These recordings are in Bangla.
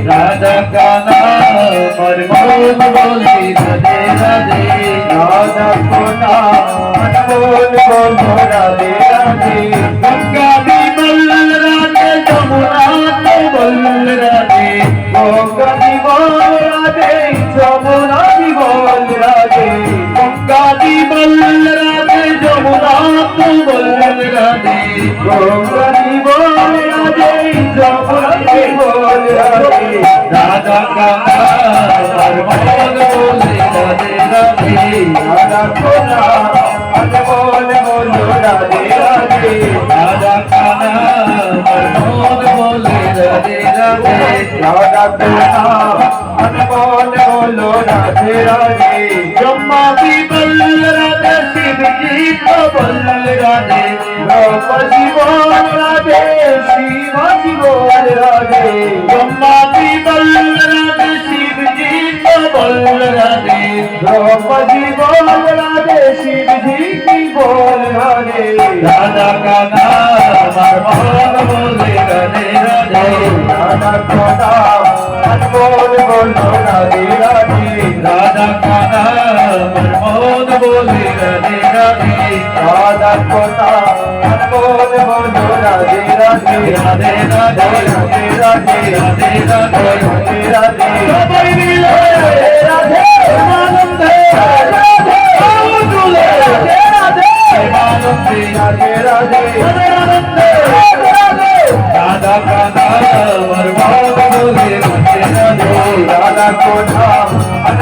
राधा का नाम और मोल बोले राधे राधे राधा को नाम बोल बोलो राधे राधे गंगा भी बोल राधे जमुना तो बोल राधे गंगा भी बोल राधे जमुना भी बोल राधे गंगा भी बोल राधे जमुना तो बोल राधे गंगा भी बोल राधे जमुना भी बोल राधे राधा का नाम बोल बोले राधे राधे राधा को नाम बोल बोलो राधे राधे राधा का नाम बोल बोले राधे राधे राधा को नाम बोल बोलो राधे राधे ब्रह्मा भी बोल राधे शिव जी को बोल राधे द्रौपदी बोल राधे शिव जी बोल राधे ब्रह्मा भी बोल राधे शिव जी को बोल राधे द्रौपदी बोल राधे शिव जी की बोल राधे राधा का नाम बोल बोले राधे राधे राधा का नाम बोल बोलो राधे राधे राधा का नाम बोल बोले राधे राधे राधा को नाम बोल बोलो राधे राधे राधे राधे राधे राधे राधे राधे राधे राधे राधे आनंद राधे राधे राधे राधे राधे आनंद राधा का नाम बोले राधे राधे राधा को नाम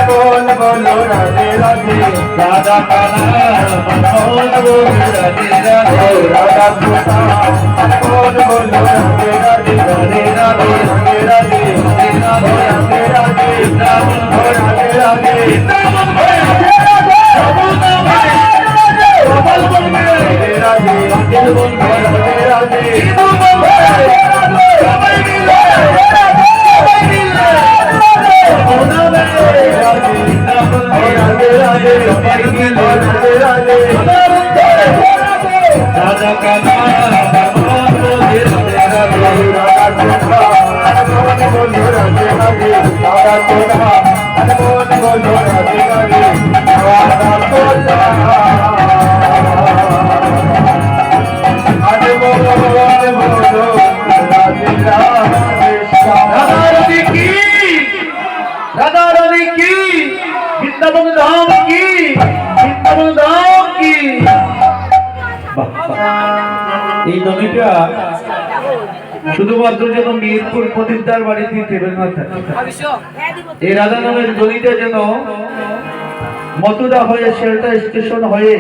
बोल बोलो राधे राधे राधा का नाम बोल बोले राधे राधे राधा को नाम बोल बोलो राधे राधे राधे राधे राधे राधे राधे राधे राधे राधे राधे राधा का नाम बोले राधे राधे राधा बोलो राधे राधे राधा को नाम बोलो राधे राधे राधा को नाम बोलो राधे राधे राधा रानी की राधा रानी की वृंदावन धाम की वृंदावन धाम की এই নদীটা শুধুমাত্র যেন মিরপুর প্রদীপদার বাড়িতে টেবিল না থাকে এই রাধা নামের নদীটা যেন মথুরা হয়ে শেলটা স্টেশন হয়ে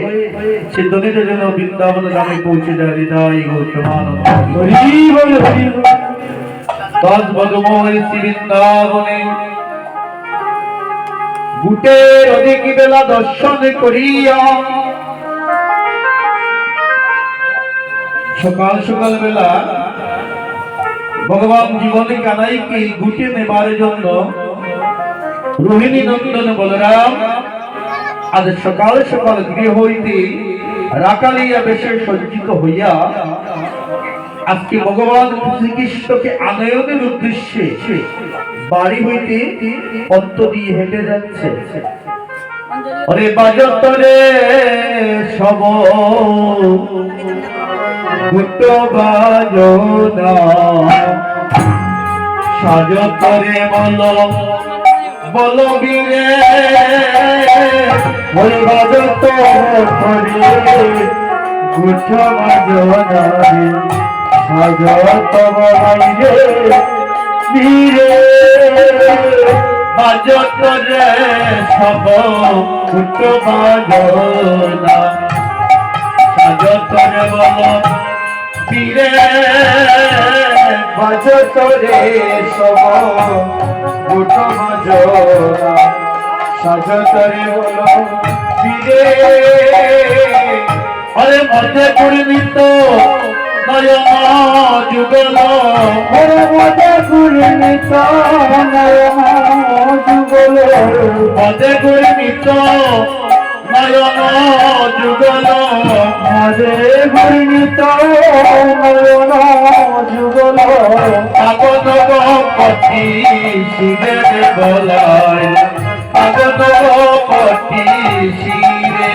সেই নদীটা যেন বৃন্দাবন ধামে পৌঁছে যায় হৃদয় বৃন্দাবনে গুটের অধিক বেলা দর্শন করিয়া সকাল সকাল বেলা ভগবান জীবনে কানাইকে গুটে নেবার জন্য রোহিণী নন্দন বলরাম আজ সকাল সকাল গৃহ হইতে রাকালিয়া বেশে সজ্জিত হইয়া আজকে ভগবান শ্রীকৃষ্ণকে আনয়নের উদ্দেশ্যে বাড়ি হইতে পথ দিয়ে হেঁটে যাচ্ছে। অরে বাজতরে সব গুটো বাজনা সাজতরে বল বীরে ওই বাজত করে গুটো বাজনা সাজত বলাইরে বীরে বাজতরে সব গুটো বাজনা সাজতরে বল বীরে বাজতরে সব গুটো বাজনা সাজতরে বল বীরে আরে মধ্যে পরিণত নয়ন যুগল মধ্যে পরিণত নয়ন যুগল মধ্যে পরিণত নয়ন যুগল মদে ঘূর্ণিত নয়ন যুগল পাগল পটি শিরে বলায় পাগল পটি শিরে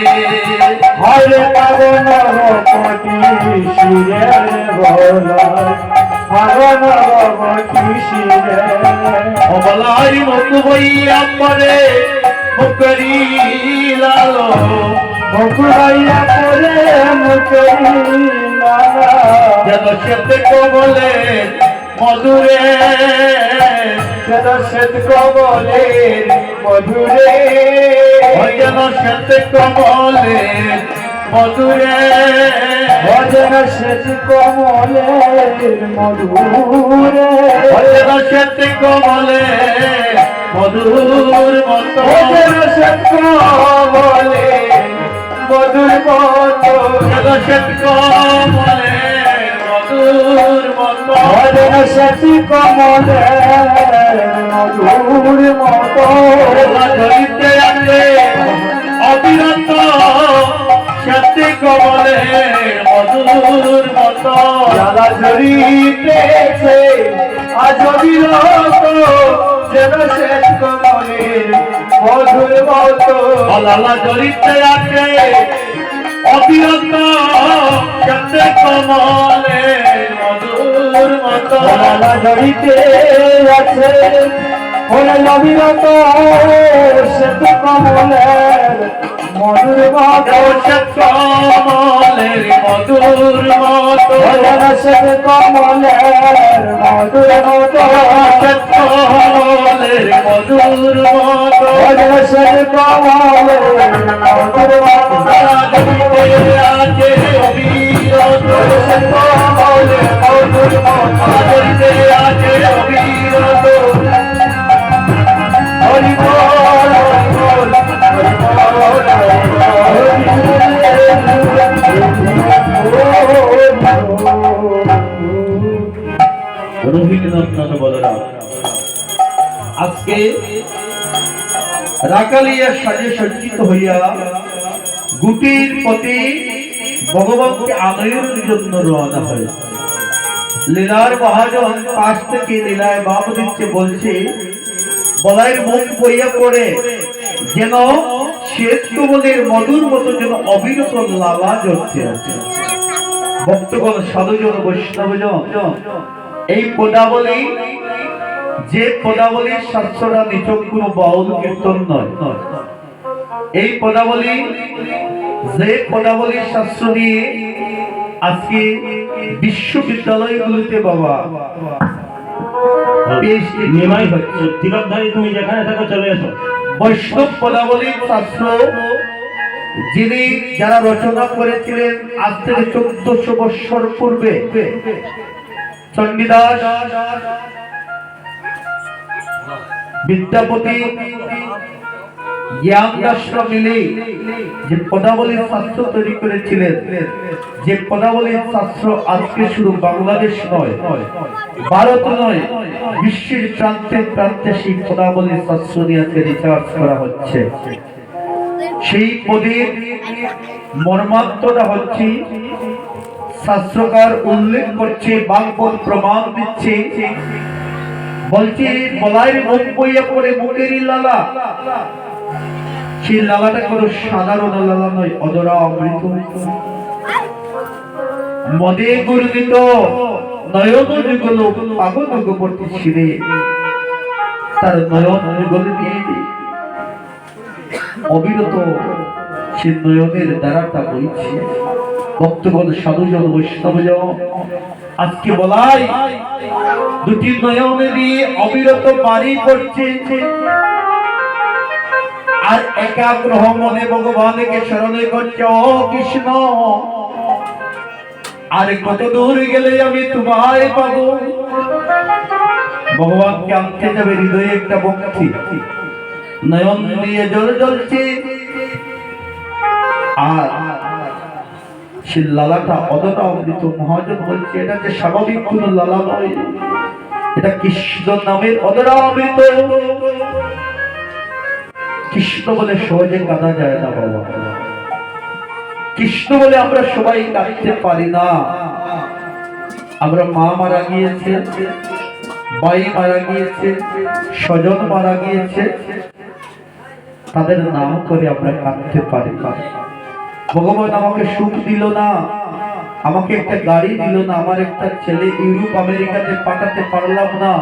হরে পাগল পটি শিরে বলায় পাগল পটি শিরে বলায় মুখ বইয়া পরে মুকরি লালো মুকুরাইয়া পরে মুকরি লালা যেন শ্বেত কমলে মধুরে যেন শ্বেত কমলে মধুরে যেন শ্বেত কমলে মধুরে যেন শ্বেত কমলে মধুরে যেন শ্বেত কমলে মধুর মতো যেন শ্বেত কমলে মধুর মতো যেন শ্বেত কমলে মধুর মতো যেন শ্বেত কমলে মধুর মতো ধরিতে আছে অবিরত শ্বেত কমলে মধুর মতো জ্বালা ধরিতেছে আজ অবিরত যেন শ্বেত কমলের মধুর মতো লালা জড়িতে আছে অবিরত শ্বেত কমলের মধুর মতো লালা জড়িতে আছে অবিরত শ্বেত কমলের মধুর মতো শ্বেত কমলের মধুর মতো শ্বেত কমলের মধুর মতো শ্বেত কমলের মধুর মতো শ্বেত কমলের মধুর মতো আছে অবিরত শ্বেত কমলের মধুর মতো আছে অবিরত হরি বল রোহিণীনন্দন বলরাম আজকে রাকালিয়া সাজে সজ্জিত হইয়া গুটির পথে ভগবানকে আনয়নের জন্য রওনা হয়। লীলার মহাজন পাশ থেকে লীলায় বাপ দিচ্ছে বলছে বলাইয়ের মুখ বইয়া পড়ে যেন শ্বেত কমলের মধুর মতো যেন অবিরত লালা জ্বলছে আছে। ভক্তগণ সাধুজন বৈষ্ণবজন এই পদাবলী যে পদাবলীর শাস্ত্রটা নিছক কোনো বাউল কীর্তন নয়, এই পদাবলী যে পদাবলীর শাস্ত্র নিয়ে আজকে বিশ্ববিদ্যালয়গুলোতে বাবা তুমি যেখানে থাকো চলে আসো। বৈষ্ণব পদাবলীর শাস্ত্র যিনি যারা রচনা করেছিলেন আজ থেকে 1400 বৎসর পূর্বে চণ্ডীদাস বিদ্যাপতি জ্ঞানদাস মিলে যে পদাবলীর শাস্ত্র তৈরি করেছিলেন, যে পদাবলীর শাস্ত্র আজকে শুধু বাংলাদেশ নয়, ভারত নয়, বিশ্বের প্রান্তে প্রান্তে সেই পদাবলীর শাস্ত্র নিয়ে রিসার্চ করা হচ্ছে। সেই পদের মর্মার্থটা হচ্ছে শাস্ত্রকার উল্লেখ করছে, বাংপদ প্রমাণ দিচ্ছে, বলছে বলাইয়ের মুখ বইয়া পড়ে মুখেরই লালা। সেই লালাটা কোনো সাধারণ লালা নয়, অধরা অমৃত মদে গুরুদিত নয়ন যুগল পাগল গোপতি শিরে তার নয়ন যুগল দিয়ে অবিরত সে নয়নের দ্বারাটা বইছে। ভক্তগণ সাধুজন বৈষ্ণবজন আজকে বলাই দুটি নয়নে দিয়ে অবিরত বাড়ি করছে আর একাগ্র মনে ভগবানকে স্মরণে করছে, ও কৃষ্ণ আর কত দূর গেলে আমি তোমায় পাবো। ভগবানকে আনতে যাবে হৃদয়ে একটা ভক্তি, নয়ন দিয়ে জল জ্বলছে আর সে লালাটা অদটা অমৃত। মহাজন বলছে এটা যে স্বাভাবিক কোন লালা নয়, এটা কৃষ্ণ নামের অদরা অমৃত। কৃষ্ণ বলে সহজে কাঁদা যায় না বাবা, কৃষ্ণ বলে আমরা সবাই কাঁদতে পারি না। আমরা মা মারা গিয়েছে, ভাই মারা গিয়েছে, স্বজন মারা গিয়েছে, তাদের নাম করে আমরা কাঁদতে পারি না। ভগবান আমাকে সুখ দিল না, আমাকে একটা গাড়ি দিল না, আমার একটা ছেলে ইউরোপ আমেরিকাতে পাঠাতে পারলাম না,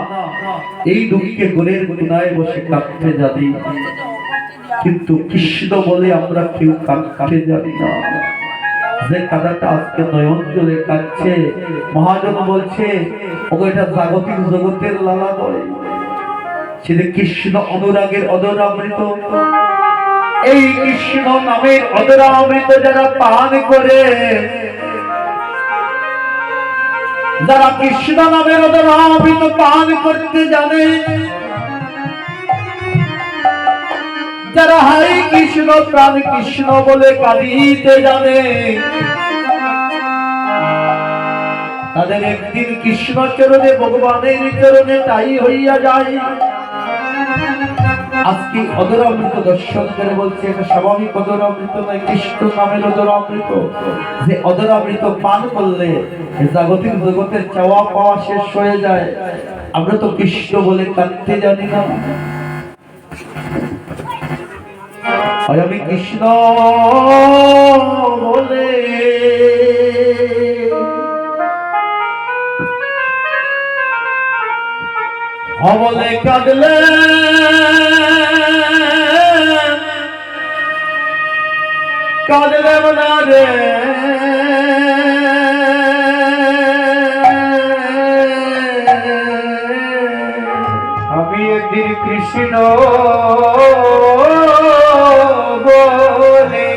এই দুঃখে গোলের কোনায় বসে কাঁদতে জানি। কিন্তু কৃষ্ণ বলে আমরা কেউ কাঁদতে জানি না। যে কাদাটা আজকে নয়ন জলে কাঁদছে, মহাজন বলছে ওকে এটা জাগতিক জগতের লালা নয়, সেটা কৃষ্ণ অনুরাগের অদরামৃত। এই কৃষ্ণ নামের অদরামৃত যারা পান করে, যারা কৃষ্ণ নামের অদরামৃত পান করতে জানে, যারা হাই কৃষ্ণ প্রাণ কৃষ্ণ বলে কাঁদিতে জানে, তাদের একদিন কৃষ্ণ চরণে ভগবানের চরণে তাই হইয়া যায়। আজকে অদরামৃত দর্শন করে বলছে এটা স্বাভাবিক অদরামৃত নয়, কৃষ্ণ নামের অদরামৃত। যে অদরামৃত পান করলে জাগতিক জগতের চাওয়া পাওয়া শেষ হয়ে যায়। আমরা তো কৃষ্ণ বলে কাঁদতে জানি না। আমি কৃষ্ণ বলে বলে কাঁদলে কাঁদলে মনা রে, আমি একদিন কৃষ্ণ বলে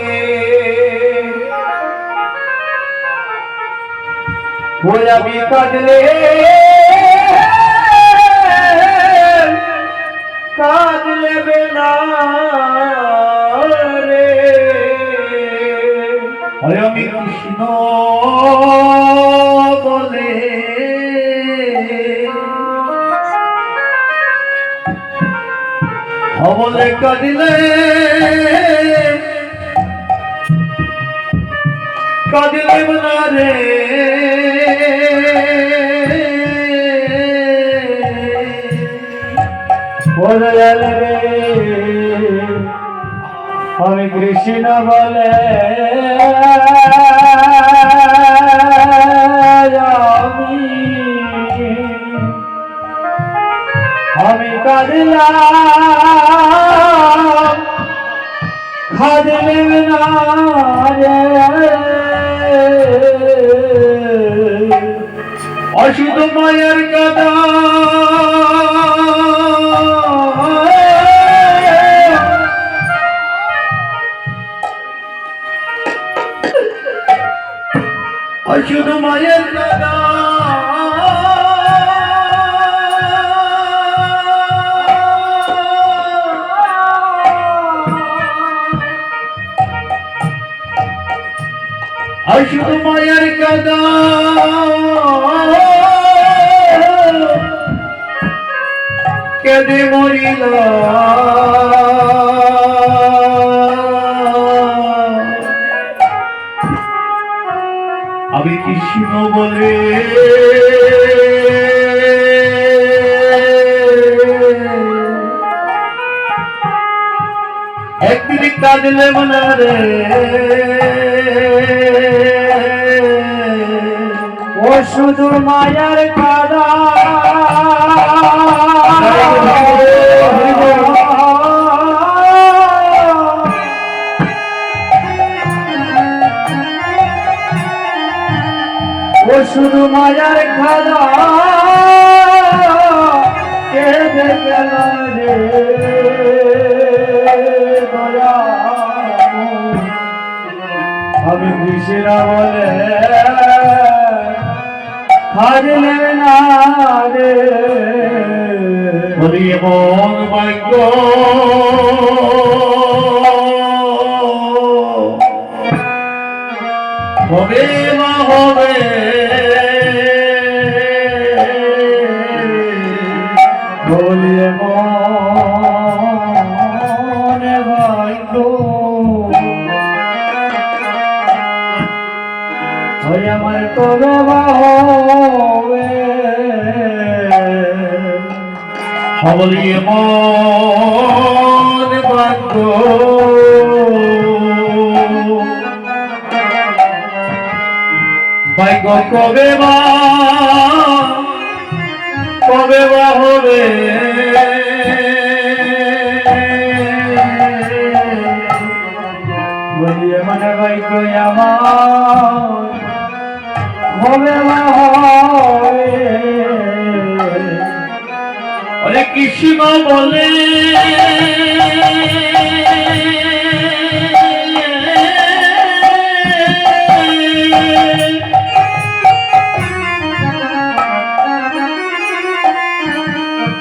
ওই আমি কাঁদলে কাঁদলে বেলা রে, আমি কৃষ্ণ বলে বলে কাঁদিলে কাঁদিলে না রে, বলে রে আমি কৃষ্ণ বলে আমি কাঁদিলাম কাঁদিলেম না রে, অসুধ মায়ের কাদা অসুধ মায়ের কাদা অসুধ মায়ের কাদা কেঁদে মরিল আমি কৃষ্ণ বলে একদিন কাঁদলে মনা রে, ও শুধু মায়ার কাদা ও শুধু মায়ার খাদা কেঁদে গেল রে দয়া, আমি কৃষ্ণ বলে কাঁদলে না রে, বলি মন ভাগ্য হবে মা হবে, বলিয়ে মন ভাগ্য কবে বা হবে হবলিয়ে মন ভাগ্য ভাগ্য কবে বা হবে বলিয়ে মনে ভাগ্য আমার হবে বা হবে অনেক কৃষ্ণ বলে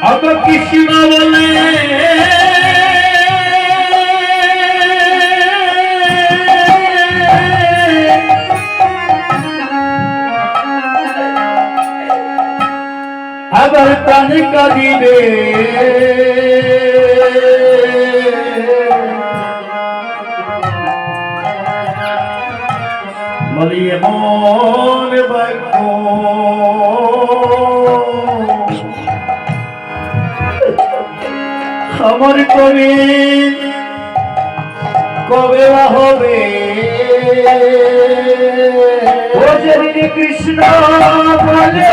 अब কৃষ্ণ বলে আবার প্রাণ কাঁদিবে বলিয়ে মন ভাগ্য আমার কবি কবে হবে ও যেদিন কৃষ্ণ বলে